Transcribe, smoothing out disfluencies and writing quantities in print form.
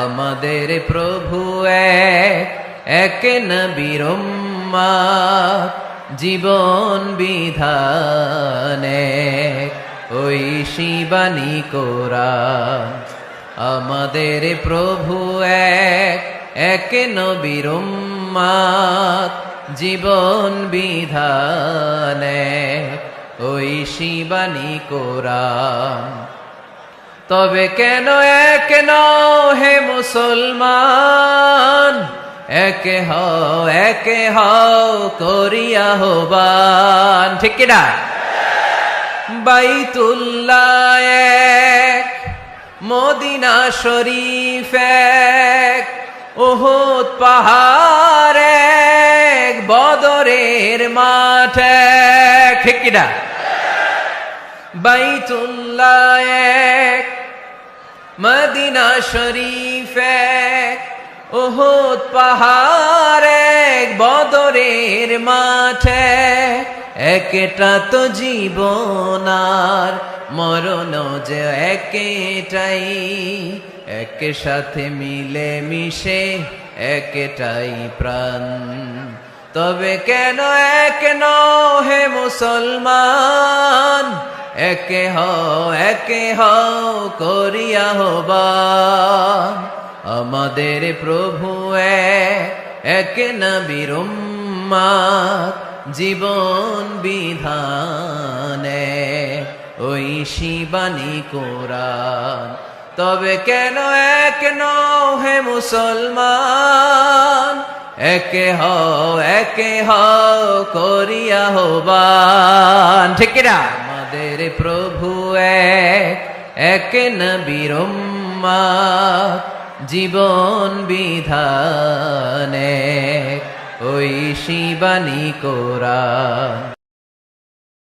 আমাদের প্রভু এক, এক নবীর উম্মত, জীবন বিধান এক, ঐশী বাণী কোরআন। আমাদের প্রভু এক, এক নবীর উম্মত, জীবন বিধান এক, ঐশী বাণী কোরআন। তবে কেন এক নও হে মুসলমান, একে হও করিয়া আহ্বান। ঠিক কিনা? বাইতুল্লাহ এক, মদিনা শরীফ এক, উহুদ পাহাড় এক, বদরের মাঠ এক। ঠিক কিনা? বাইতুল্লাহ এক, মদিনা শরীফ এক, উহুদ পাহাড় এক, বদরের মাঠ এক। একটা তো জীবন আর মরণ যে একটাই, এক সাথে মিলে মিশে একটাই প্রাণ। তবে কেন এক নও হে মুসলমান, একে হও করিয়া আহ্বান। আমাদের প্রভু এক, এক নবীর উম্মত, জীবন বিধান এক, ঐশী বাণী কোরআন। তবে কেন এক নও হে মুসলমান, একে হও করিয়া আহ্বান। ঠিক কিনা? আমাদের প্রভু এক, এক নবীর উম্মত, জীবন বিধান এক, ঐশী বাণী কোরআন।